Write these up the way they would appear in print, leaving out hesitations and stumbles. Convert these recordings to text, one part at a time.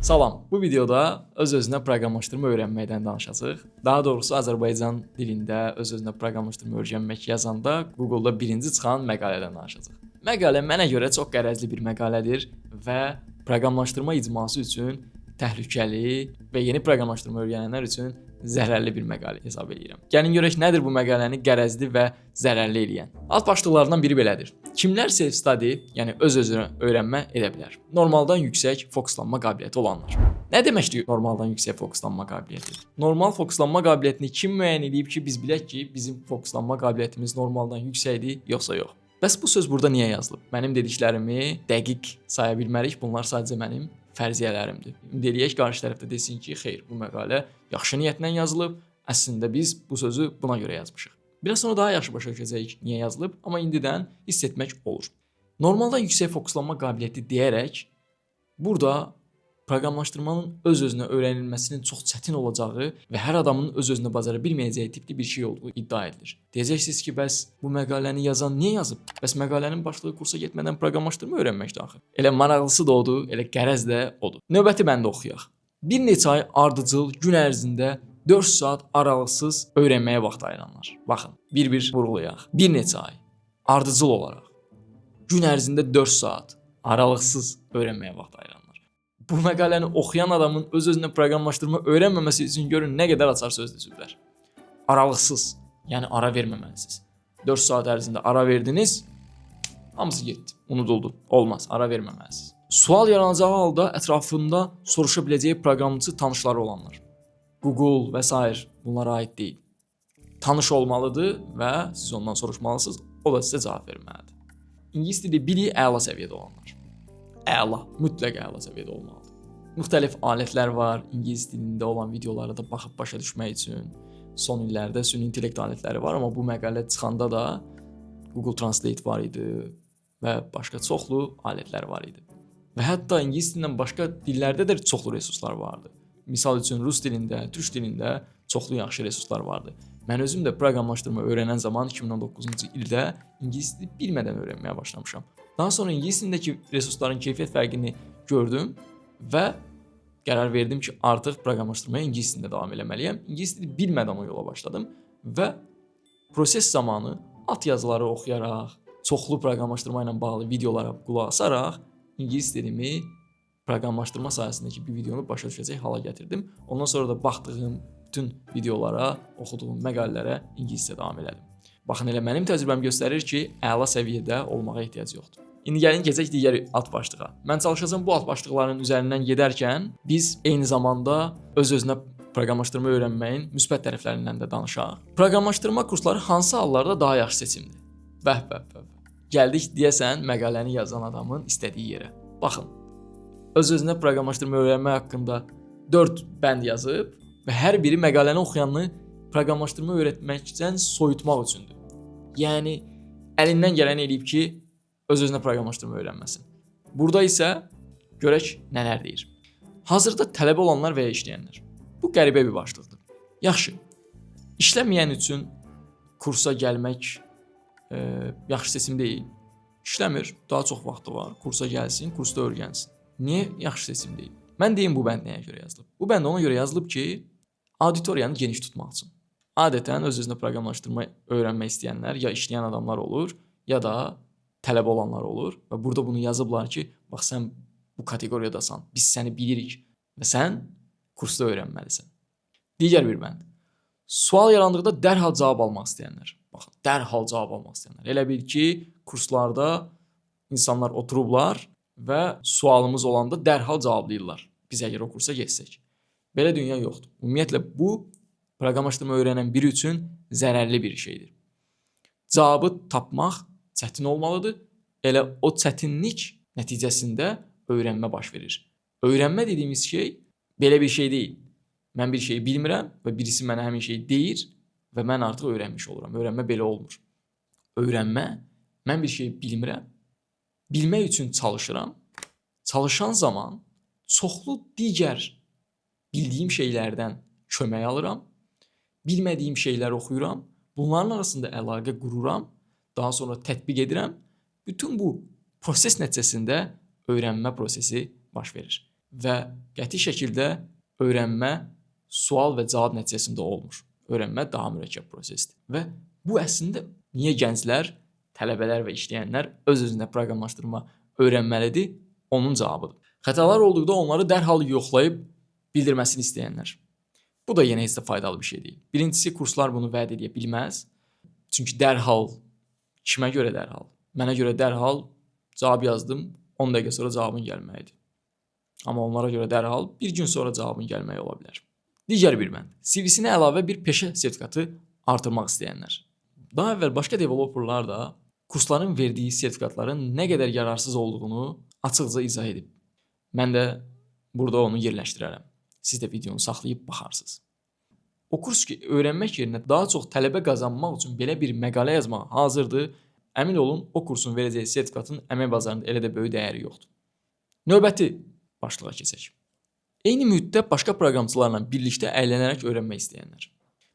Salam, bu videoda öz-özünə proqramlaşdırma öyrənməkdən danışacağıq. Daha doğrusu Azərbaycan dilində öz-özünə proqramlaşdırma öyrənmək yazanda Google-da birinci çıxan məqalədən danışacağıq. Məqalə mənə görə çox qərəzli bir məqalədir və proqramlaşdırma icması üçün təhlükəli və yeni proqramlaşdırma öyrənənlər üçün zərərli bir məqalə hesab edirəm. Gəlin görək nədir bu məqaləni qərəzli və zərərli eləyən. Alt başlıqlarından biri belədir. Kimlər self-study, yəni öz-özünə öyrənmə edə bilər? Normaldan yüksək fokuslanma qabiliyyəti olanlar. Nə deməkdir normaldan yüksək fokuslanma qabiliyyəti? Normal fokuslanma qabiliyyətini kim müəyyən edib ki, biz bilək ki, bizim fokuslanma qabiliyyətimiz normaldan yüksəkdir, yoxsa yox? Bəs bu söz burada niyə yazılıb? Mənim dediklərimi dəqiq saya bilmərik, bunlar sadəcə mənim fərziyyələrimdir. İndi eləyək qarşı tərəfdə desin ki, xeyr, bu məqalə yaxşı niyyətlə yazılıb, əslində biz bu sözü buna görə yazmışıq. Biraz sonra daha yaxşı başa düşəcəyik niyə yazılıb, amma indidən hiss etmək olur. Normaldan yüksək fokuslanma qabiliyyəti deyərək, burada proqramlaşdırmanın öz-özünə öyrənilməsinin çox çətin olacağı və hər adamın öz-özünə bacara bilməyəcəyi tipli bir şey olduğu iddia edilir. Deyəcəksiniz ki, bəs bu məqaləni yazan niyə yazıb? Bəs məqalənin başlığı kursa getmədən proqramlaşdırma öyrənməkdir axı. Elə maraqlısı da odur, elə qərəz də odur. Növbəti bəndə oxuyaq. Bir neçə ay ardıcıl gün ərzində 4 saat aralıqsız öyrənməyə vaxt ayıranlar. Baxın, bir vurğulayaq. Bir neçə ay ardıcıl olaraq gün ərzində 4 saat aralıqsız öyrənməyə vaxt ayıranlar. Bu məqaləni oxuyan adamın öz-özünə proqramlaşdırma öyrənməməsi üçün görün nə qədər açar söz düzüblər. Aralıqsız, yəni ara verməməlisiniz. 4 saat ərzində ara verdiniz, hamısı getdi, unuduldu. Olmaz, ara verməməlisiniz. Sual yaranacağı halda ətrafında soruşa biləcəyi proqramçı tanışları olanlar. Google və s. bunlara aid deyil. Tanış olmalıdır və siz ondan soruşmalısınız, o da sizə cavab verməlidir. İngilis dili biliyi əla səviyyədə olanlar. Əla, mütləq əla səviyyədə olmalıdır. Müxtəlif alətlər var, İngilis dilində olan videolara da baxıb başa düşmək üçün. Son illərdə süni intellekt alətləri var, amma bu məqalə çıxanda da Google Translate var idi və başqa çoxlu alətlər var idi. Və hətta İngilis dilindən başqa dillərdə də çoxlu resurslar vardı. Misal üçün Rus dilində, Türk dilində çoxlu yaxşı resurslar vardı. Mən özüm də proqramlaşdırma öyrənən zaman 2019-cu ildə İngilis dili bilmədən öyrənməyə başlamışam. Daha sonra İngilis dilindəki resursların keyfiyyət fərqini gördüm və qərar verdim ki, artıq proqramlaşdırmaya İngilis dilində davam eləməliyəm. İngilis dili bilmədən o yola başladım və proses zamanı alt yazıları oxuyaraq, çoxlu proqramlaşdırma ilə bağlı videolara qulaq asaraq İngilis dilimi proqramlaşdırma sahəsindəki bir videonu başa düşəcək hala gətirdim. Ondan sonra da baxdığım bütün videolara, oxuduğum məqalələrə ingiliscə davam elədim. Baxın, elə mənim təcrübəm göstərir ki, əla səviyyədə olmağa ehtiyac yoxdur. İndi gəlin keçək digər alt başlığa. Mən çalışacağım bu alt başlıqların üzərindən gedərkən biz eyni zamanda öz-özünə proqramlaşdırma öyrənməyin müsbət tərəflərindən də danışaq. Proqramlaşdırma kursları hansı hallarda daha yaxşı seçimdir? Bəh. Gəldik deyəsən məqaləni yazan adamın istədiyi yerə. Baxın, öz-özünə proqramlaşdırma öyrənmək haqqında 4 bənd yazıb və hər biri məqaləni oxuyanı proqramlaşdırma öyrətməkdən soyutmaq üçündür. Yəni, əlindən gələni eləyib ki, öz-özünə proqramlaşdırma öyrənməsin. Burada isə görək nələr deyir. Hazırda tələbə olanlar və ya işləyənlər. Bu qəribə bir başlıqdır. Yaxşı, işləməyən üçün kursa gəlmək yaxşı seçim deyil. İşləmir, daha çox vaxtı var, kursa gəlsin, kursda öyrənsin. Niyə yaxşı seçim deyil? Mən deyim bu bənd nəyə görə yazılıb? Bu bənd ona görə yazılıb ki, auditoriyanı geniş tutmaq üçün. Adətən öz-özünə proqramlaşdırma öyrənmək istəyənlər ya işləyən adamlar olur, ya da tələbə olanlar olur və burada bunu yazıblar ki, bax sən bu kateqoriyadasan, biz səni bilirik və sən kursda öyrənməlisən. Digər bir bənd. Sual yarandıqda dərhal cavab almaq istəyənlər. Baxın, dərhal cavab almaq istəyənlər. Elə bil ki, kurslarda insanlar oturublar və sualımız olanda dərhal cavablayırlar. Biz əgər o kursa getsək. Belə dünya yoxdur. Ümumiyyətlə, bu proqramlaşdırma öyrənən biri üçün zərərli bir şeydir. Cavabı tapmaq çətin olmalıdır. Elə o çətinlik nəticəsində öyrənmə baş verir. Öyrənmə dediyimiz şey belə bir şey deyil. Mən bir şeyi bilmirəm və birisi mənə həmin şeyi deyir və mən artıq öyrənmiş oluram. Öyrənmə belə olmur. Öyrənmə, mən bir şeyi bilmirəm, bilmək üçün çalışıram. Çalışan zaman çoxlu digər bildiyim şeylərdən kömək alıram. Bilmədiyim şeylər oxuyuram. Bunların arasında əlaqə qururam. Daha sonra tətbiq edirəm. Bütün bu proses nəticəsində öyrənmə prosesi baş verir. və qəti şəkildə öyrənmə sual və cavab nəticəsində olmur. Öyrənmə daha mürəkkəb prosesdir. Və bu əslində niyə gənclər, tələbələr və işləyənlər öz-özünə proqramlaşdırma öyrənməlidir? Onun cavabıdır. Xətalar olduqda onları dərhal yoxlayıb bildirməsini istəyənlər. Bu da yenə heç də faydalı bir şey deyil. Birincisi, kurslar bunu vəd edə bilməz. Çünki dərhal, kimə görə dərhal? Mənə görə dərhal cavab yazdım, 10 dəqiqə sonra cavabın gəlməlidir. Amma onlara görə dərhal bir gün sonra cavabın gəlməyi ola bilər. Digər bir mənd. CV-sinə əlavə bir peşə sertifikatı artırmaq istəyənlər. Daha əvvəl başqa developerlar da kursların verdiyi sertifikatların nə qədər yararsız olduğunu açıqca izah edib. Mən də burada onu yerləşdirərəm. Siz də videonu saxlayıb baxarsınız. O kurs ki, öyrənmək yerinə daha çox tələbə qazanmaq üçün belə bir məqalə yazmağa hazırdır. Əmin olun, o kursun verəcəyi sertifikatın əmək bazarında elə də böyük dəyəri yoxdur. Növbəti başlığa keçək. Eyni müddətdə başqa proqramçılarla birlikdə əylənərək öyrənmək istəyənlər.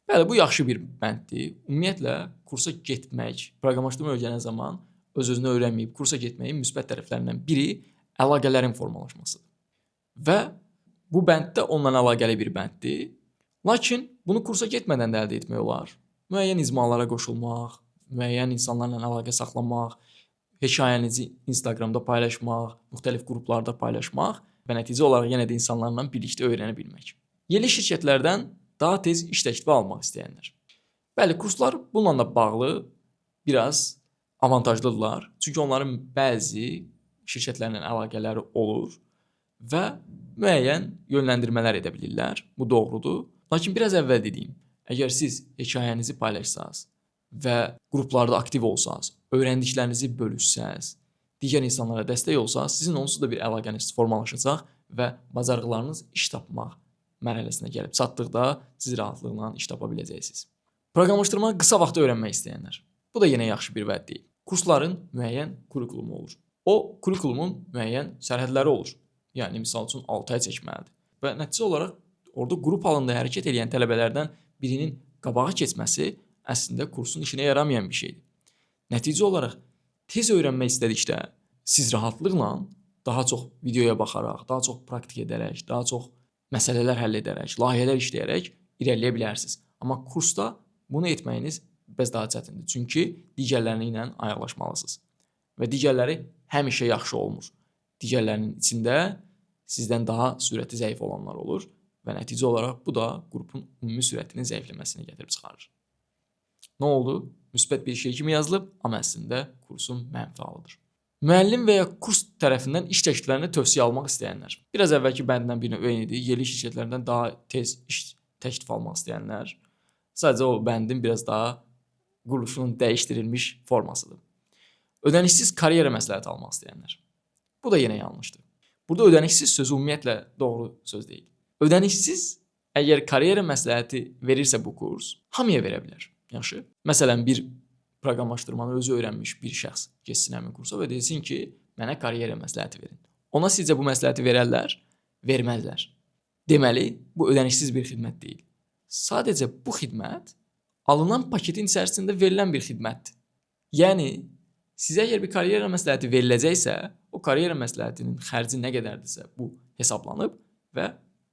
Bəli, bu yaxşı bir bənddir. Ümumiyyətlə, kursa getmək, proqramlaşdırma öyrənən zaman öz-özünə öyrənməyib kursa getməyin müsbət tərəflərindən biri əlaqələrin formalaşmasıdır. Və bu bənd də onunla əlaqəli bir bənddir. Lakin bunu kursa getmədən də əldə etmək olar. Müəyyən icmalara qoşulmaq, müəyyən insanlarla əlaqə saxlamaq, hekayənizi Instagramda paylaşmaq, müxtəlif qruplarda paylaşmaq və nəticə olaraq yenə də insanlarla birlikdə öyrənə bilmək. Yeni şirkətlərdən daha tez iş təklifi almaq istəyənlər. Bəli, kurslar bununla da bağlı biraz avantajlıdırlar. Çünki onların bəzi şirkətlərlə əlaqələri olur və müəyyən yönləndirmələr edə bilirlər. Bu doğrudur. Lakin biraz əvvəl dediyim, əgər siz hekayənizi paylaşsaz və qruplarda aktiv olsaz, öyrəndiklərinizi bölüşsəz, digər insanlara dəstək olsaz, sizin onsuz da bir əlaqəniz formalaşacaq və bacarıqlarınız iş tapmaq mərhələsinə gəlib çatdıqda siz rahatlıqla iş tapa biləcəksiniz. Proqramlaşdırmanı qısa vaxtda öyrənmək istəyənlər. Bu da yenə yaxşı bir vəd deyil. Kursların müəyyən kurikulumu olur. O kurikulumun müəyyən sərhədləri olur. Yəni, misal üçün 6 ay çəkməlidir. Və nəticə olaraq orada qrup halında hərəkət edən tələbələrdən birinin qabağa keçməsi əslində kursun işinə yaramayan bir şeydir. Nəticə olaraq tez öyrənmək istədikdə siz rahatlıqla daha çox videoya baxaraq, daha çox praktik edərək, daha çox məsələlər həll edərək, layihələr işləyərək irəliləyə bilərsiniz. Amma kursda bunu etməyiniz bəs daha çətindir. Çünki digərləri ilə ayaqlaşmalısınız. Və digərləri həmişə yaxşı olmur. Digərlərinin içində sizdən daha sürəti zəif olanlar olur və nəticə olaraq bu da qrupun ümumi sürətinin zəifləməsini gətirib çıxarır. Nə oldu? Müsbət bir şey kimi yazılıb, amma əslində kursun mənfi halıdır. Müəllim və ya kurs tərəfindən iş təkliflərini tövsiyə almaq istəyənlər. Biraz əvvəlki bənddən birinə eynidir. Yerli şirkətlərdən daha tez iş təklif almaq istəyənlər. Sadəcə o bəndin biraz daha quruluşunun dəyişdirilmiş formasıdır. Ödənişsiz karyera məsləhəti almaq istəyənlər. Bu da yenə yanlışdır. Burada ödənişsiz sözü ümumiyyətlə doğru söz deyil. Ödənişsiz əgər karyera məsləhəti verirsə bu kurs, hamıya verə bilər. Yaxşı. Məsələn, bir proqramlaşdırmanı özü öyrənmiş bir şəxs keçsin həmin kursa və desin ki, mənə karyera məsləhəti verin. Ona sizcə bu məsləhəti verərlər? Verməzlər. Deməli, bu ödənişsiz bir xidmət deyil. Sadəcə bu xidmət alınan paketin içərisində verilən bir xidmətdir. Yəni, sizə əgər bir karyera məsləhəti veriləcəksə, o karyera məsləhətinin xərci nə qədərdirsə bu hesablanıb və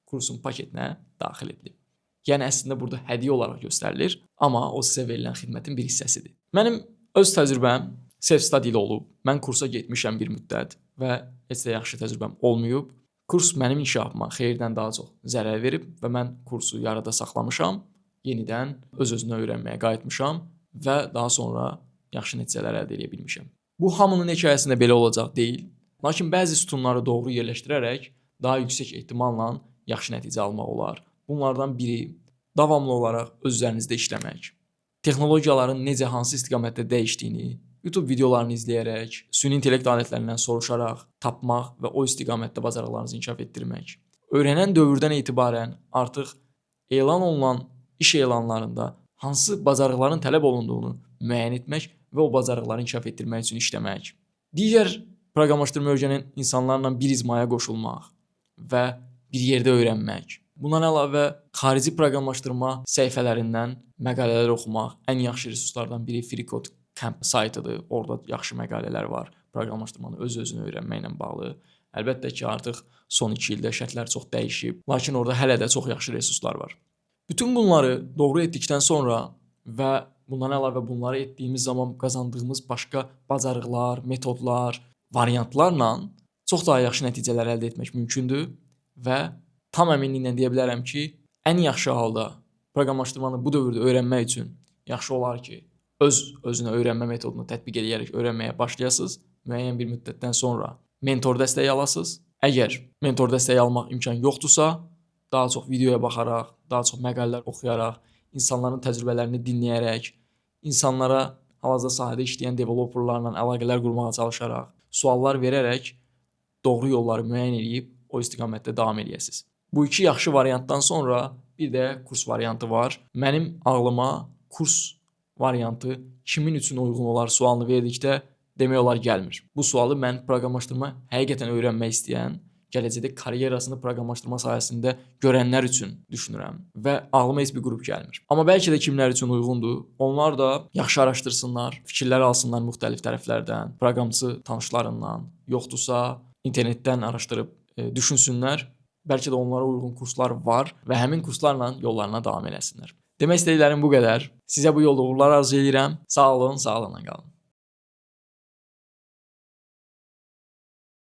kursun paketinə daxil edilib. Yəni, əslində burada hədiyyə olaraq göstərilir, amma o sizə verilən xidmətin bir hissəsidir. Mənim öz təcrübəm self-study ilə olub. Mən kursa getmişəm bir müddət və heç də yaxşı təcrübəm olmayıb. Kurs mənim inkişafıma xeyirdən daha çox zərər verib və mən kursu yarıda saxlamışam, yenidən öz-özünə öyrənməyə qayıtmışam və daha sonra yaxşı nəticələr əldə edə bilmişəm. Bu hamının hekayəsində belə olacaq deyil. Lakin bəzi sütunları doğru yerləşdirərək daha yüksək ehtimalla yaxşı nəticə almaq olar. Bunlardan biri davamlı olaraq öz üzərinizdə işləmək. Texnologiyaların necə hansı istiqamətdə dəyişdiyini YouTube videolarını izləyərək, süni intellekt alətlərindən soruşaraq tapmaq və o istiqamətdə bacarıqlarınızı inkişaf etdirmək. Öyrənən dövrdən etibarən artıq elan olunan iş elanlarında hansı bacarıqların tələb olunduğunu müəyyən etmək və o bacarıqları inkişaf etdirmək üçün işləmək. Digər proqramlaşdırma öyrənən insanlarla bir izmaya qoşulmaq və bir yerdə öyrənmək. Bundan əlavə, xarici proqramlaşdırma səhifələrindən məqalələr oxumaq ən yaxşı resurslardan biri FreeCode Camp saytıdır. Orada yaxşı məqalələr var. Proqramlaşdırmanı öz-özünə öyrənməklə bağlı. Əlbəttə ki, artıq son 2 ildə şərtlər çox dəyişib, lakin orada hələ də çox yaxşı resurslar var. Bütün bunları doğru etdikdən sonra və bundan əlavə bunları etdiyimiz zaman qazandığımız başqa bacarıqlar, metodlar, variantlarla çox daha yaxşı nəticələr əldə etmək mümkündür və tam əminliklə deyə bilərəm ki, ən yaxşı halda proqramlaşdırmanı bu dövrdə öyrənmək üçün yaxşı olar ki, özünə öyrənmə metodunu tətbiq edərək öyrənməyə başlayasınız. Müəyyən bir müddətdən sonra mentor dəstəyi alasınız. Əgər mentor dəstəyi almaq imkan yoxdursa, daha çox videoya baxaraq, daha çox məqalələr oxuyaraq, insanların təcrübələrini dinləyərək, insanlara hal-hazırda sahədə işləyən developerlarla əlaqələr qurmağa çalışaraq, suallar verərək doğru yolları müəyyən edib o istiqamətdə davam edəsiniz. Bu iki yaxşı variantdan sonra bir də kurs variantı var. Mənim ağlıma kurs variantı kimin üçün uyğun olar sualını verdikdə demək olar gəlmir. Bu sualı mən proqramlaşdırma həqiqətən öyrənmək istəyən, gələcəkdə karyerasını proqramlaşdırma sahəsində görənlər üçün düşünürəm və ağlıma heç bir qrup gəlmir. Amma bəlkə də kimlər üçün uyğundur. Onlar da yaxşı araşdırsınlar, fikirlər alsınlar müxtəlif tərəflərdən, proqramçı tanışlarından, yoxdursa internetdən araşdırıb düşünsünlər. Bəlkə də onlara uyğun kurslar var və həmin kurslarla yollarına davam eləsinlər. Demək istədiklərim bu qədər. Sizə bu yolda uğurlar arzu edirəm. Sağ olun, sağlıqla qalın.